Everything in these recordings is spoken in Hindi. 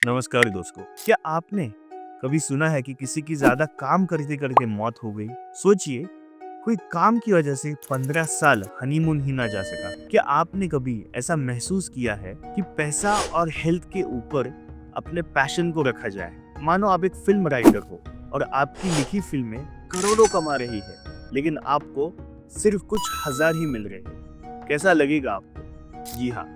नमस्कार दोस्तों। क्या आपने कभी सुना है कि किसी की ज्यादा काम करते करते मौत हो गई? सोचिए, कोई काम की वजह से 15 साल हनीमून ही ना जा सका। क्या आपने कभी ऐसा महसूस किया है कि पैसा और हेल्थ के ऊपर अपने पैशन को रखा जाए? मानो आप एक फिल्म राइटर हो और आपकी लिखी फिल्में करोड़ों कमा रही है, लेकिन आपको सिर्फ कुछ हजार ही मिल रहे हैं। कैसा लगेगा आपको? जी हाँ,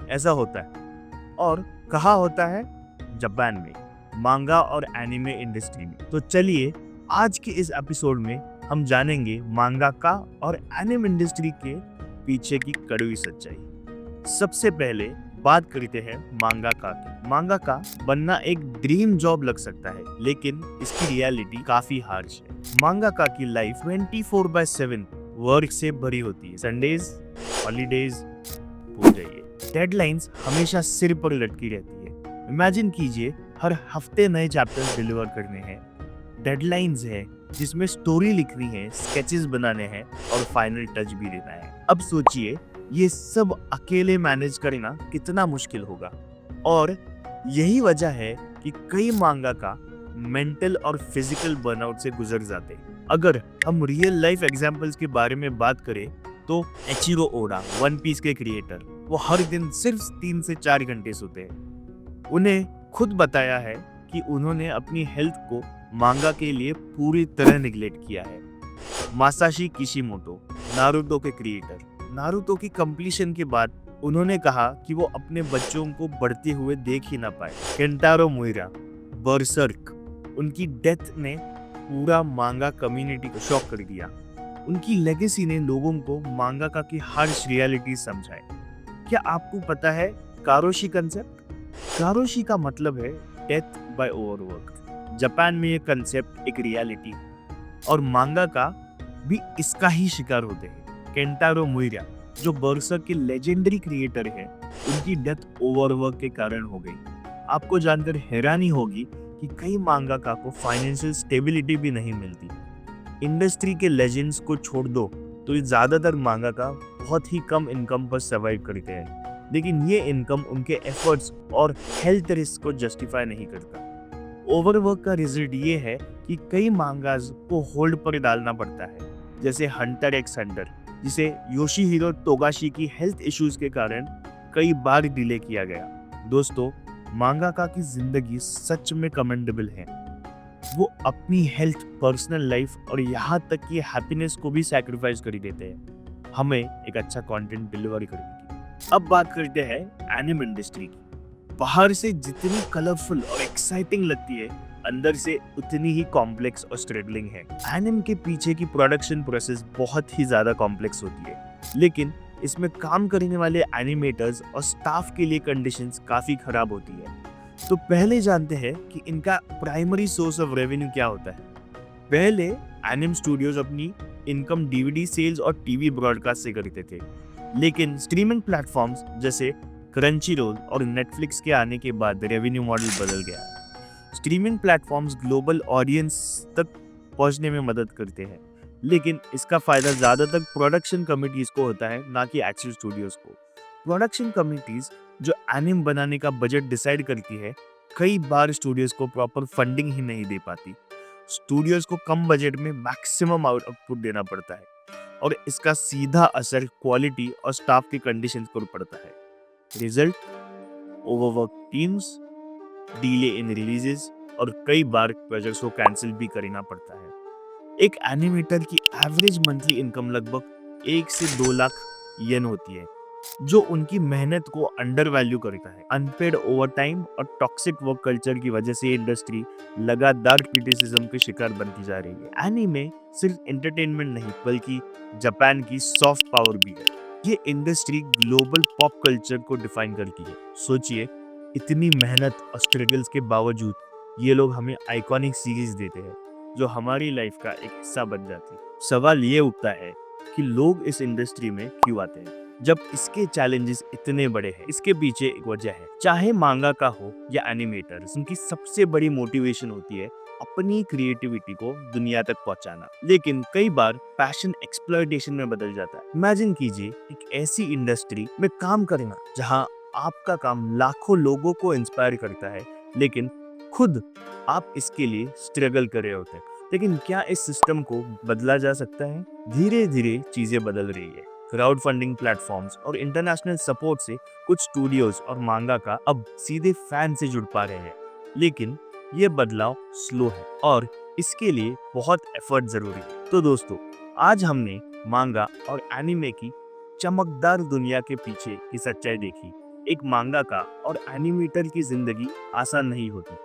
ऐसा होता है। और कहा होता है जापान में, मांगा और एनिमे इंडस्ट्री में। तो चलिए, आज के इस एपिसोड में हम जानेंगे मांगाका और एनिमे इंडस्ट्री के पीछे की कड़वी सच्चाई। सबसे पहले बात करते हैं मांगाका की। मांगाका बनना एक ड्रीम जॉब लग सकता है, लेकिन इसकी रियलिटी काफी हार्श है। मांगाका की लाइफ 24/7 वर्क से भरी होती है। संडेज, हॉलीडेज भूल जाइए। डेडलाइंस हमेशा सिर पर लटकी रहती है। इमेजिन कीजिए, हर हफ्ते नए चैप्टर्स डिलीवर करने हैं। डेडलाइंस है जिसमें स्टोरी लिखनी है, स्केचेस बनाने हैं और फाइनल टच भी देना है। अब सोचिए, ये सब अकेले मैनेज करना कितना मुश्किल होगा। और यही वजह है कि कई मांगाका मेंटल और फिजिकल बर्नआउट से गुजर जाते हैं। अगर हम रियल लाइफ एग्जांपल्स के बारे में बात करें तो एचिरो ओडा, वन पीस के क्रिएटर, वो हर दिन सिर्फ 3 से 4 घंटे सोते हैं। उन्हें खुद बताया है कि उन्होंने अपनी हेल्थ को मांगा के लिए पूरी तरह निग्लेक्ट किया है। मासाशी किशिमोटो, नारुतो के क्रिएटर, नारुतो की कंप्लीशन के बाद उन्होंने कहा कि वो अपने बच्चों को बढ़ते हुए देख ही ना पाए। केंटारो मुइरा, बर्सर्क, उनकी डेथ ने पूरा मांगा कम्युनिटी को शॉक कर दिया। उनकी लेगेसी ने लोगों को मांगाका की हार्श रियलिटी समझाए। क्या आपको पता है कारोशी कंसेप्ट? कारोशी का मतलब है डेथ बाय ओवरवर्क। जापान में ये कंसेप्ट एक रियलिटी है और मांगाका भी इसका ही शिकार होते हैं। केंटारो मुइरा, जो बर्सर्क के लेजेंडरी क्रिएटर है, उनकी डेथ ओवरवर्क के कारण हो गई। आपको जानकर हैरानी होगी कि कई मांगाका को फाइनेंशियल स्टेबिलिटी भी नहीं मिलती। इंडस्ट्री के लेजेंड्स को छोड़ दो तो ये ज्यादातर मांगाका बहुत ही कम इनकम पर सर्वाइव करते हैं, लेकिन ये इनकम उनके एफर्ट्स और हेल्थ रिस्क को जस्टिफाई नहीं करता। ओवरवर्क का रिजल्ट ये है कि कई मांगाज को होल्ड पर डालना पड़ता है, जैसे हंटर एक्स हंटर, जिसे योशिहिरो तोगाशी की हेल्थ इश्यूज के कारण कई बार डिले किया गया। दोस्तों, मांगाका की जिंदगी सच में कमेंडेबल है। वो अपनी हेल्थ, पर्सनल लाइफ और यहाँ तक कि हैप्पीनेस को भी सैक्रिफाइस कर देते हैं, हमें एक अच्छा कंटेंट डिलीवर करने की। अब बात करते हैं एनिमे इंडस्ट्री की। बाहर से जितनी कलरफुल और एक्साइटिंग लगती है, अंदर से उतनी ही कॉम्प्लेक्स और स्ट्रगलिंग है। एनिमे के पीछे की प्रोडक्शन प्रोसेस बहुत ही ज्यादा कॉम्प्लेक्स होती है, लेकिन इसमें काम करने वाले एनिमेटर्स और स्टाफ के लिए कंडीशंस काफी खराब होती है। तो पहले जानते हैं कि इनका प्राइमरी सोर्स ऑफ रेवेन्यू क्या होता है। पहले एनिम स्टूडियोज अपनी इनकम डीवीडी सेल्स और टीवी ब्रॉडकास्ट से करते थे, लेकिन स्ट्रीमिंग प्लेटफॉर्म्स जैसे क्रंची रोल और नेटफ्लिक्स के आने के बाद रेवेन्यू मॉडल बदल गया है। स्ट्रीमिंग प्लेटफॉर्म्स ग्लोबल ऑडियंस तक पहुंचने में मदद करते हैं, लेकिन इसका फायदा ज्यादातर प्रोडक्शन कमिटीज को होता है, ना कि एक्चुअल स्टूडियोज को। प्रोडक्शन कमिटीज जो एनिम बनाने का बजट डिसाइड करती है, कई बार स्टूडियोज को प्रॉपर फंडिंग ही नहीं दे पाती। स्टूडियोज को कम बजट में मैक्सिमम आउटपुट देना पड़ता है और इसका सीधा असर क्वालिटी और स्टाफ की कंडीशंस पर पड़ता है। Result, overwork teams, delay in releases और कई बार प्रोजेक्ट्स को कैंसिल भी करना पड़ता है। एक एनिमेटर की एवरेज मंथली इनकम लगभग 1 से 2 लाख येन होती है, जो उनकी मेहनत को अंडर वैल्यू करता है। अनपेड ओवरटाइम और टॉक्सिक वर्क कल्चर की वजह से इंडस्ट्री लगातार क्रिटिसिज्म के शिकार बनती जा रही है। एनीमे सिर्फ एंटरटेनमेंट नहीं, बल्कि जापान की सॉफ्ट पावर भी है। ये इंडस्ट्री ग्लोबल पॉप कल्चर को डिफाइन करती है। सोचिए, इतनी मेहनत और स्ट्रगल्स के बावजूद ये लोग हमें आइकॉनिक सीरीज देते हैं, जो हमारी लाइफ का एक हिस्सा बन जाती है। सवाल ये उठता है कि लोग इस इंडस्ट्री में क्यों आते हैं जब इसके चैलेंजेस इतने बड़े हैं। इसके पीछे एक वजह है। चाहे मांगाका हो या एनिमेटर्स, उनकी सबसे बड़ी मोटिवेशन होती है अपनी क्रिएटिविटी को दुनिया तक पहुंचाना। लेकिन कई बार पैशन एक्सप्लॉयटेशन में बदल जाता है। इमेजिन कीजिए एक ऐसी इंडस्ट्री में काम करना जहां आपका काम लाखों लोगों को इंस्पायर करता है, लेकिन खुद आप इसके लिए स्ट्रगल कर रहे होते हैं। लेकिन क्या इस सिस्टम को बदला जा सकता है? धीरे धीरे चीजें बदल रही है। क्राउड फंडिंग प्लेटफॉर्म्स और इंटरनेशनल सपोर्ट से कुछ स्टूडियोज और मांगा का अब सीधे फैन से जुड़ पा रहे हैं। लेकिन ये बदलाव स्लो है और इसके लिए बहुत एफर्ट जरूरी है। तो दोस्तों, आज हमने मांगा और एनिमे की चमकदार दुनिया के पीछे की सच्चाई देखी। एक मांगाका और एनिमेटर की जिंदगी आसान नहीं होती,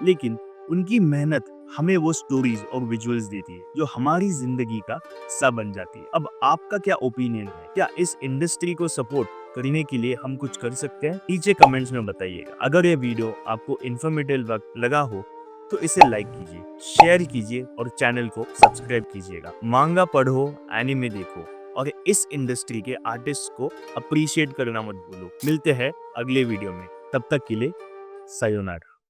लेकिन उनकी मेहनत हमें वो स्टोरीज और विजुअल्स देती है जो हमारी जिंदगी का हिस्सा बन जाती है। अब आपका क्या ओपिनियन है? क्या इस इंडस्ट्री को सपोर्ट करने के लिए हम कुछ कर सकते हैं? नीचे कमेंट्स में बताइएगा। अगर ये वीडियो आपको इन्फॉर्मेटिव लगा हो तो इसे लाइक कीजिए, शेयर कीजिए और चैनल को सब्सक्राइब कीजिएगा। मांगा पढ़ो, एनिमे देखो और इस इंडस्ट्री के आर्टिस्ट को अप्रिशिएट करना मत भूलो। मिलते हैं अगले वीडियो में, तब तक के लिए सायोनारा।